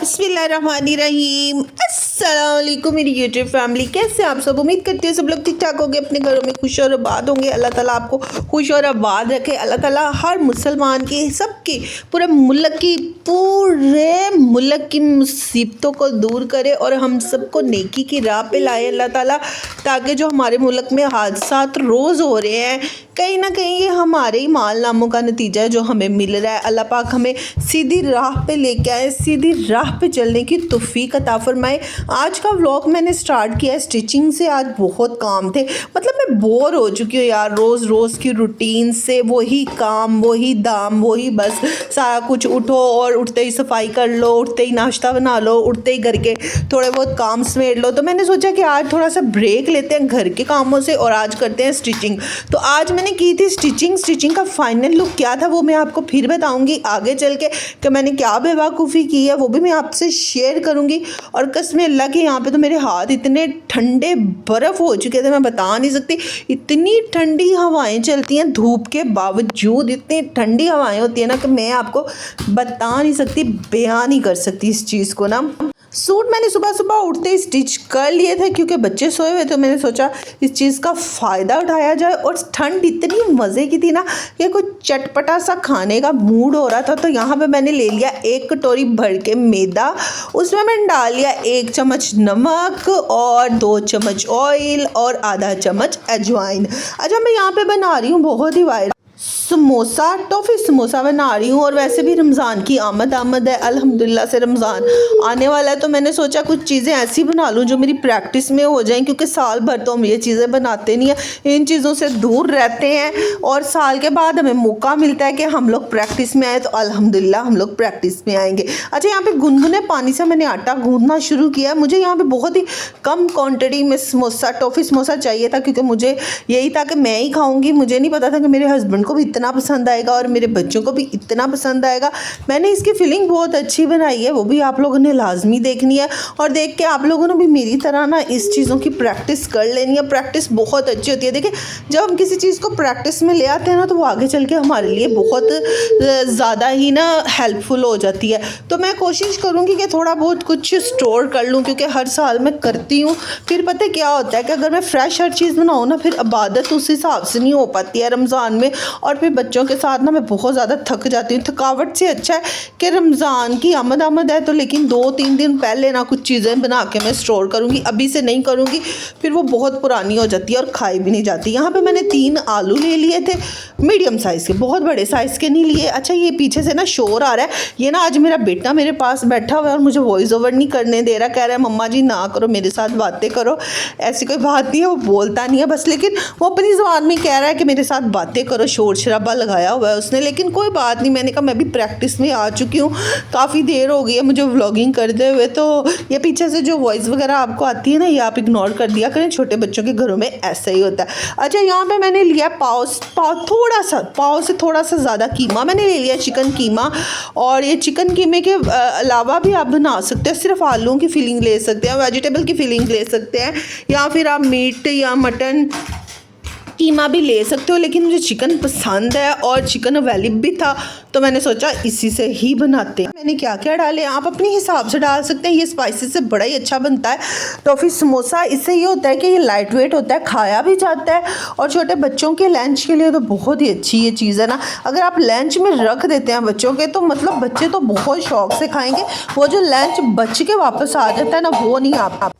बिस्मिल्लाहिर्रहमानिर्रहीम। अस्सलाम वालेकुम मेरी यूट्यूब फैमिली, कैसे आप सब? उम्मीद करती हूँ सब लोग ठीक ठाक होंगे, अपने घरों में खुश और आबाद होंगे। अल्लाह ताला आपको खुश और आबाद रखे। अल्लाह ताला हर मुसलमान की, सबकी, पूरे मुल्क की मुसीबतों को दूर करे और हम सबको नेकी की राह पे लाए अल्लाह ताला, ताकि जो हमारे मुल्क में हादसात रोज़ हो रहे हैं, कहीं ना कहीं ये हमारे ही माल नामों का नतीजा है जो हमें मिल रहा है। अल्लाह पाक हमें सीधी राह पे लेके आए, सीधी राह पे चलने की तौफीक अता फरमाए। आज का व्लॉग मैंने स्टार्ट किया है स्टिचिंग से। आज बहुत काम थे, मतलब मैं बोर हो चुकी हूँ यार, रोज़ रोज़ की रूटीन से। वही काम, वही दाम, वही बस सारा कुछ। उठो और उठते ही सफाई कर लो, उठते ही नाश्ता बना लो, उठते ही घर के थोड़े बहुत काम समेट लो। तो मैंने सोचा कि आज थोड़ा सा ब्रेक लेते हैं घर के कामों से और आज करते हैं स्टिचिंग। तो आज मैंने की थी स्टिचिंग का फाइनल लुक क्या था वो मैं आपको फिर बताऊंगी आगे चल के, कि मैंने क्या बेवकूफ़ी की है वो भी मैं आपसे शेयर करूंगी। और कसम अल्लाह के यहाँ पे तो मेरे हाथ इतने ठंडे बर्फ़ हो चुके थे, मैं बता नहीं सकती। इतनी ठंडी हवाएं चलती हैं, धूप के बावजूद इतनी ठंडी हवाएं होती हैं ना, कि मैं आपको बता नहीं सकती, बयान नहीं कर सकती इस चीज़ को ना। सूट मैंने सुबह सुबह उठते ही स्टिच कर लिए थे क्योंकि बच्चे सोए हुए थे। मैंने सोचा इस चीज़ का फ़ायदा उठाया जाए। और ठंड इतनी मज़े की थी ना कि कुछ चटपटा सा खाने का मूड हो रहा था। तो यहाँ पे मैंने ले लिया 1 कटोरी भर के मैदा, उसमें मैंने डाल लिया 1 चम्मच नमक और 2 चम्मच ऑयल और आधा चम्मच अजवाइन। अच्छा, मैं यहाँ पे बना रही हूँ बहुत ही वायरल समोसा, टॉफ़ी समोसा बना रही हूँ। और वैसे भी रमज़ान की आमद है, अल्हम्दुलिल्लाह से रमज़ान आने वाला है। तो मैंने सोचा कुछ चीज़ें ऐसी बना लूँ जो मेरी प्रैक्टिस में हो जाएं, क्योंकि साल भर तो हम ये चीज़ें बनाते नहीं हैं, इन चीज़ों से दूर रहते हैं। और साल के बाद हमें मौका मिलता है कि हम लोग प्रैक्टिस में आए, तो अल्हम्दुलिल्लाह हम लोग प्रैक्टिस में आएंगे। अच्छा, यहाँ पर गुनगुने पानी से मैंने आटा गूँथना शुरू किया। मुझे यहाँ पर बहुत ही कम क्वान्टिटी में समोसा, टॉफ़ी समोसा चाहिए था, क्योंकि मुझे यही था कि मैं ही खाऊँगी। मुझे नहीं पता था कि मेरे हस्बैंड को भी इतना पसंद आएगा और मेरे बच्चों को भी इतना पसंद आएगा। मैंने इसकी फिलिंग बहुत अच्छी बनाई है, वो भी आप लोगों ने लाजमी देखनी है। और देख के आप लोगों ने भी मेरी तरह ना इस चीज़ों की प्रैक्टिस कर लेनी है। प्रैक्टिस बहुत अच्छी होती है। देखिए, जब हम किसी चीज़ को प्रैक्टिस में ले आते हैं ना, तो वो आगे चल के हमारे लिए बहुत ज़्यादा ही ना हेल्पफुल हो जाती है। तो मैं कोशिश करूँगी कि थोड़ा बहुत कुछ स्टोर कर लूँ, क्योंकि हर साल मैं करती हूँ। फिर पता है क्या होता है कि अगर मैं फ्रेश हर चीज़ बनाऊँ ना, फिर इबादत उस हिसाब से नहीं हो पाती है रमज़ान में। और फिर बच्चों के साथ ना मैं बहुत ज़्यादा थक जाती हूँ। थकावट से अच्छा है कि रमज़ान की आमद है, तो लेकिन 2-3 दिन पहले ना कुछ चीज़ें बना के मैं स्टोर करूँगी। अभी से नहीं करूँगी, फिर वो बहुत पुरानी हो जाती है और खाई भी नहीं जाती। यहाँ पे मैंने 3 आलू ले लिए थे, मीडियम साइज़ के, बहुत बड़े साइज़ के नहीं लिए। अच्छा, ये पीछे से ना शोर आ रहा है। ये ना आज मेरा बेटा मेरे पास बैठा हुआ है और मुझे वॉइस ओवर नहीं करने दे रहा। कह रहा है मम्मा जी ना करो, मेरे साथ बातें करो। ऐसी कोई बात नहीं है, वो बोलता नहीं है बस, लेकिन वो अपनी ज़ुबान में कह रहा है कि मेरे साथ बातें करो। शोर शराबा लगाया हुआ है उसने, लेकिन कोई बात नहीं। मैंने कहा मैं भी प्रैक्टिस में आ चुकी हूँ, काफ़ी देर हो गई है मुझे व्लॉगिंग करते हुए। तो ये पीछे से जो वॉइस वगैरह आपको आती है ना, ये आप इग्नोर कर दिया करें, छोटे बच्चों के घरों में ऐसा ही होता है। अच्छा, यहाँ पे मैंने लिया पाव से थोड़ा सा ज़्यादा कीमा मैंने ले लिया, चिकन कीमा। और ये चिकन कीमे के अलावा भी आप बना सकते हैं, सिर्फ आलूओं की फीलिंग ले सकते हैं, वेजिटेबल की फीलिंग ले सकते हैं, या फिर आप मीट या मटन कीमा भी ले सकते हो। लेकिन मुझे चिकन पसंद है और चिकन अवेलेबल भी था, तो मैंने सोचा इसी से ही बनाते हैं। मैंने क्या क्या डाले आप अपने हिसाब से डाल सकते हैं। ये स्पाइसेस से बड़ा ही अच्छा बनता है टॉफ़ी समोसा। इससे ये होता है कि ये लाइट वेट होता है, खाया भी जाता है, और छोटे बच्चों के लंच के लिए तो बहुत ही अच्छी ये चीज़ है ना। अगर आप लंच में रख देते हैं बच्चों के, तो मतलब बच्चे तो बहुत शौक से खाएँगे। वो जो लंच बच के वापस आ जाता है ना, वो नहीं आप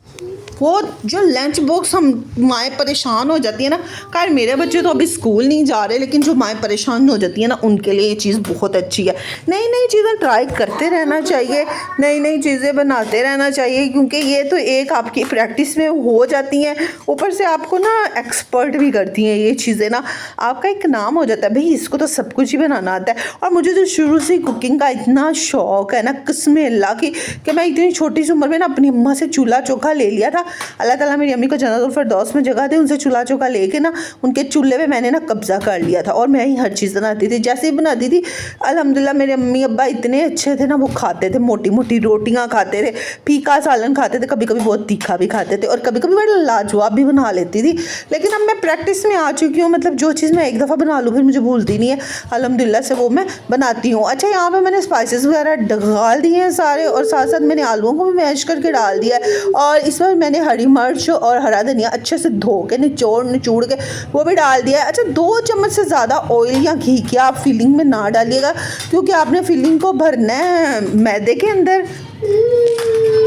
वो जो लंच बॉक्स हम माएँ परेशान हो जाती है ना। खैर मेरे बच्चे तो अभी स्कूल नहीं जा रहे, लेकिन जो माएँ परेशान हो जाती है ना, उनके लिए ये चीज़ बहुत अच्छी है। नई नई चीज़ें ट्राई करते रहना चाहिए, नई नई चीज़ें बनाते रहना चाहिए, क्योंकि ये तो एक आपकी प्रैक्टिस में हो जाती हैं, ऊपर से आपको ना एक्सपर्ट भी करती हैं ये चीज़ें ना। आपका एक नाम हो जाता है, भाई इसको तो सब कुछ ही बनाना आता है। और मुझे तो शुरू से कुकिंग का इतना शौक़ है ना, कसम अल्लाह की, कि मैं इतनी छोटी सी उम्र में ना अपनी अम्मा से चूल्हा चौका ले लिया था। अल्लाह ताला मेरी अम्मी को जन्नतुल फिरदौस में जगह दे। उनसे चूल्हा चौका लेके ना उनके चूल्हे पे मैंने ना कब्ज़ा कर लिया था और मैं ही हर चीज़ बनाती थी। जैसे ही बनाती थी अल्हम्दुलिल्लाह मेरे अम्मी अब्बा इतने अच्छे थे ना, वो खाते थे, मोटी मोटी रोटियाँ खाते थे, फीका सालन खाते थे, कभी कभी बहुत तीखा भी खाते थे और कभी कभी बड़ा लाजवाब भी बना लेती थी। लेकिन अब मैं प्रैक्टिस में आ चुकी हूँ, मतलब जो चीज़ मैं एक दफ़ा बना लूँ फिर मुझे भूलती नहीं है, अल्हम्दुलिल्लाह से वो मैं बनाती हूँ। अच्छा, यहाँ पे मैंने स्पाइसेस वगैरह डाल दिए हैं सारे और साथ साथ मैंने आलूओं को भी मैश करके डाल दिया है और इसमें मैंने हरी मिर्च और हरा धनिया अच्छे से धो के निचोड़ के वो भी डाल दिया है। अच्छा, 2 चम्मच से ज़्यादा ऑयल या घी की आप फिलिंग में ना डालिएगा क्योंकि आपने फिलिंग को भरना है मैदे के अंदर,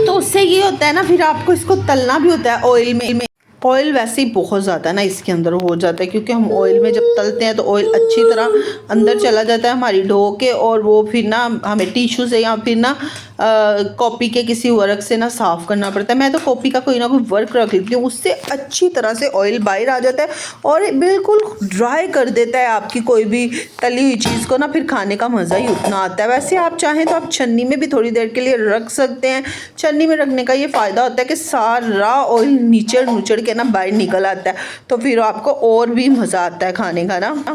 तो उससे ये होता है ना फिर आपको इसको तलना भी होता है ऑयल में। ऑयल वैसे ही बहुत ज़्यादा ना इसके अंदर हो जाता है क्योंकि हम ऑयल में जब तलते हैं तो ऑयल अच्छी तरह अंदर चला जाता है हमारी डो के और वो फिर ना हमें टिश्यू से या फिर ना कॉपी के किसी वर्क से ना साफ़ करना पड़ता है। मैं तो कॉपी का कोई ना कोई वर्क रख लेती हूँ, उससे अच्छी तरह से ऑयल बाहर आ जाता है और बिल्कुल ड्राई कर देता है आपकी कोई भी तली हुई चीज़ को ना, फिर खाने का मज़ा ही उतना आता है। वैसे आप चाहें तो आप छन्नी में भी थोड़ी देर के लिए रख सकते हैं। छन्नी में रखने का ये फ़ायदा होता है कि सारा ऑयल नुचड़ के ना बाहर निकल आता है, तो फिर आपको और भी मज़ा आता है खाने का ना।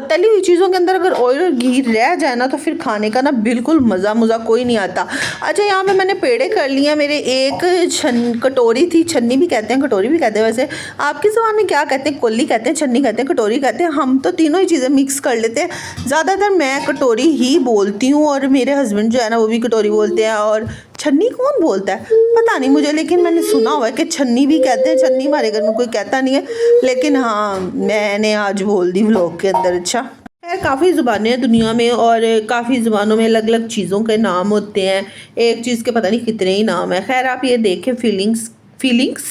तली हुई चीज़ों के अंदर अगर ऑयल और घी रह जाए ना तो फिर खाने का ना बिल्कुल मज़ा कोई नहीं आता। अच्छा, यहाँ पे मैंने पेड़े कर लिए हैं। मेरे एक कटोरी थी, छन्नी भी कहते हैं कटोरी भी कहते हैं, वैसे आपकी ज़बान में क्या कहते हैं, कोली कहते हैं, छन्नी कहते हैं, कटोरी कहते हैं, हम तो तीनों ही चीज़ें मिक्स कर लेते हैं। ज़्यादातर मैं कटोरी ही बोलती हूँ और मेरे हस्बैंड जो है ना वो भी कटोरी बोलते हैं। और छन्नी कौन बोलता है पता नहीं मुझे, लेकिन मैंने सुना हुआ है कि छन्नी भी कहते हैं। छन्नी हमारे घर में कोई कहता नहीं है, लेकिन हाँ मैंने आज बोल दी व्लॉग के अंदर। अच्छा खैर, काफ़ी ज़ुबानें हैं दुनिया में और काफ़ी ज़ुबानों में अलग अलग चीज़ों के नाम होते हैं, एक चीज़ के पता नहीं कितने ही नाम है। खैर आप ये देखें, फीलिंग्स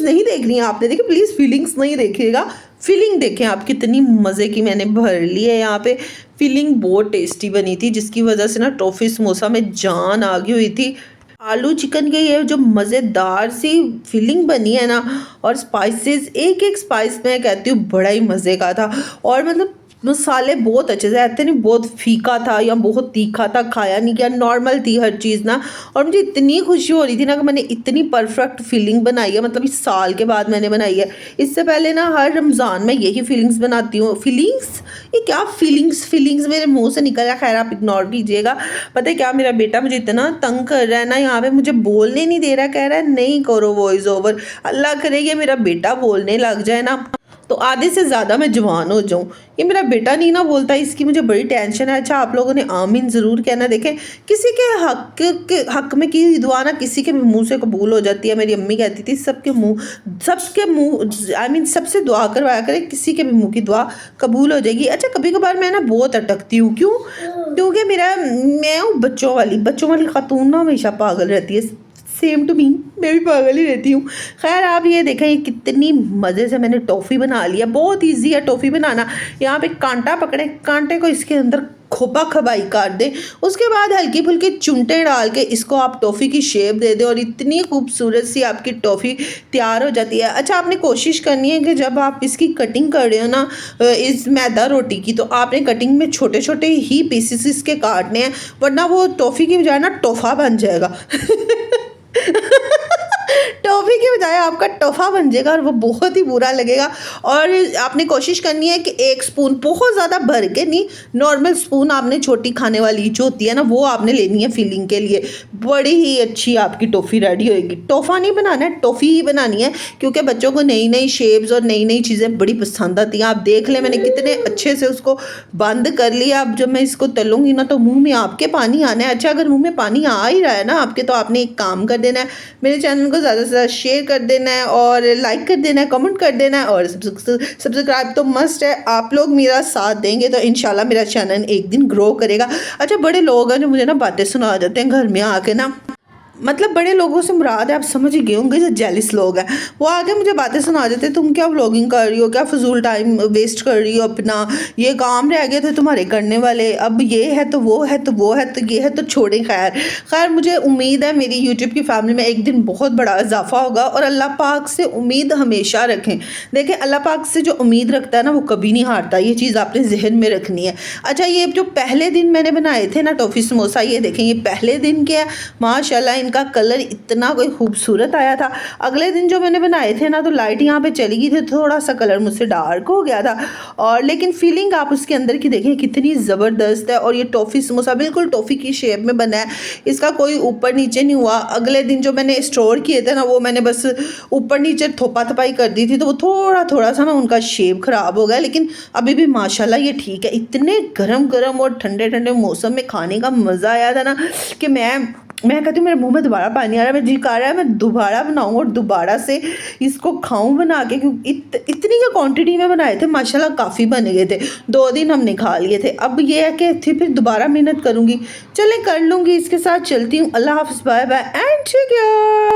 नहीं देखनी है आपने, देखिए प्लीज़ फीलिंग्स नहीं देखिएगा, फीलिंग देखें आप कितनी मज़े की मैंने भर ली है। यहाँ पे फीलिंग बहुत टेस्टी बनी थी जिसकी वजह से ना टॉफ़ी समोसा में जान आ गई हुई थी। आलू चिकन के ये जो मज़ेदार सी फीलिंग बनी है ना, और स्पाइसेस एक एक स्पाइस मैं कहती हूँ बड़ा ही मज़े का था। और मतलब मसाले बहुत अच्छे से ऐसे नहीं बहुत फीका था या बहुत तीखा था, खाया नहीं गया, नॉर्मल थी हर चीज़ ना। और मुझे इतनी खुशी हो रही थी ना कि मैंने इतनी परफेक्ट फीलिंग बनाई है, मतलब इस साल के बाद मैंने बनाई है। इससे पहले ना हर रमज़ान में यही फीलिंग्स बनाती हूँ। ये क्या फीलिंग्स मेरे मुंह से निकल रहा है, खैर आप इग्नोर कीजिएगा। पता है क्या, मेरा बेटा मुझे इतना तंग कर रहा है ना, यहाँ पे मुझे बोलने नहीं दे रहा, कह रहा है नहीं करो वॉइस ओवर। अल्लाह करे ये मेरा बेटा बोलने लग जाए ना तो आधे से ज़्यादा मैं जवान हो जाऊँ। ये मेरा बेटा नहीं ना बोलता, इसकी मुझे बड़ी टेंशन है। अच्छा, आप लोगों ने आमीन ज़रूर कहना। देखें, किसी के हक में की दुआ ना किसी के मुंह से कबूल हो जाती है। मेरी अम्मी कहती थी सबके मुंह सबसे दुआ करवाया करें, किसी के भी मुंह की दुआ कबूल हो जाएगी। अच्छा, कभी कभार मैं ना बहुत अटकती हूँ, क्यों? क्योंकि मैं हूँ बच्चों वाली खातून ना हमेशा पागल रहती है। सेम टू मी, मैं भी पागल ही रहती हूँ। खैर आप ये देखें, ये कितनी मज़े से मैंने टॉफ़ी बना लिया। बहुत इजी है टॉफ़ी बनाना। यहाँ पे कांटा पकड़े, कांटे को इसके अंदर खोपा खबाई काट दें, उसके बाद हल्की फुल्की चुनटे डाल के इसको आप टॉफ़ी की शेप दे दें और इतनी खूबसूरत सी आपकी टॉफ़ी तैयार हो जाती है। अच्छा, आपने कोशिश करनी है कि जब आप इसकी कटिंग कर रहे हो ना इस मैदा रोटी की, तो आपने कटिंग में छोटे छोटे ही पीसेस इसके काटने हैं, वरना वो टॉफ़ी की बजाय ना तोहफा बन जाएगा। टॉफ़ी के बजाय आपका तोहफा बन जाएगा और वो बहुत ही बुरा लगेगा। और आपने कोशिश करनी है कि 1 स्पून, बहुत ज़्यादा भर के नहीं, नॉर्मल स्पून आपने छोटी खाने वाली जो होती है ना वो आपने लेनी है फिलिंग के लिए। बड़ी ही अच्छी आपकी टॉफ़ी रेडी होएगी। तोहफा नहीं बनाना है, टॉफ़ी ही बनानी है, क्योंकि बच्चों को नई नई शेप्स और नई नई चीज़ें बड़ी पसंद आती हैं। आप देख लें मैंने कितने अच्छे से उसको बंद कर लिया। अब जब मैं इसको तलूँगी ना तो मुँह में आपके पानी आना है। अच्छा, अगर मुँह में पानी आ ही रहा है ना आपके, तो आपने एक काम कर देना है, मेरे चैनल को ज़्यादा से ज़्यादा शेयर कर देना है और लाइक कर देना है, कमेंट कर देना है और सब्सक्राइब तो मस्ट है। आप लोग मेरा साथ देंगे तो इंशाल्लाह मेरा चैनल एक दिन ग्रो करेगा। अच्छा, बड़े लोग हैं जो मुझे ना बातें सुना जाते हैं घर में आके ना, मतलब बड़े लोगों से मुराद है, आप समझ ही गए होंगे, जो जेलिस लोग हैं वो आके मुझे बातें सुना देते हैं, तुम क्या व्लॉगिंग कर रही हो, क्या फजूल टाइम वेस्ट कर रही हो अपना, ये काम रह गए थे तुम्हारे करने वाले, अब ये है तो वो है तो वो है तो ये है तो छोड़ें। खैर मुझे उम्मीद है मेरी यूट्यूब की फैमिली में एक दिन बहुत बड़ा इजाफा होगा और अल्लाह पाक से उम्मीद हमेशा रखें। देखें, अल्लाह पाक से जो उम्मीद रखता है ना वो कभी नहीं हारता, ये चीज़ आपने जहन में रखनी है। अच्छा, ये जो पहले दिन मैंने बनाए थे ना टॉफ़ी समोसा, ये देखें ये पहले दिन के है, माशाल्लाह इनका कलर इतना कोई खूबसूरत आया था। अगले दिन जो मैंने बनाए थे ना, तो लाइट यहाँ पे चली गई थी, थोड़ा सा कलर मुझसे डार्क हो गया था। और लेकिन फीलिंग आप उसके अंदर की देखें कितनी ज़बरदस्त है। और ये टॉफ़ी समोसा बिल्कुल टॉफ़ी की शेप में बना है, इसका कोई ऊपर नीचे नहीं हुआ। अगले दिन जो मैंने स्टोर किए थे ना, वो मैंने बस ऊपर नीचे थोपा थपाई कर दी थी, तो वो थोड़ा थोड़ा सा ना उनका शेप ख़राब हो गया। लेकिन अभी भी माशाल्लाह ये ठीक है। इतने गरम गरम और ठंडे ठंडे मौसम में खाने का मज़ा आया था ना कि मैं कहती हूँ मेरे मुंह में दोबारा पानी आ रहा है, मैं जी कर रहा है मैं दोबारा बनाऊँ और दोबारा से इसको खाऊं बना के, क्योंकि इतनी का क्वांटिटी में बनाए थे माशाल्लाह, काफ़ी बन गए थे। 2 दिन हमने खा लिए थे। अब ये है कि फिर दोबारा मेहनत करूँगी, चलें कर लूँगी, इसके साथ चलती हूँ। अल्लाह हाफ़िज़, bye bye and take care.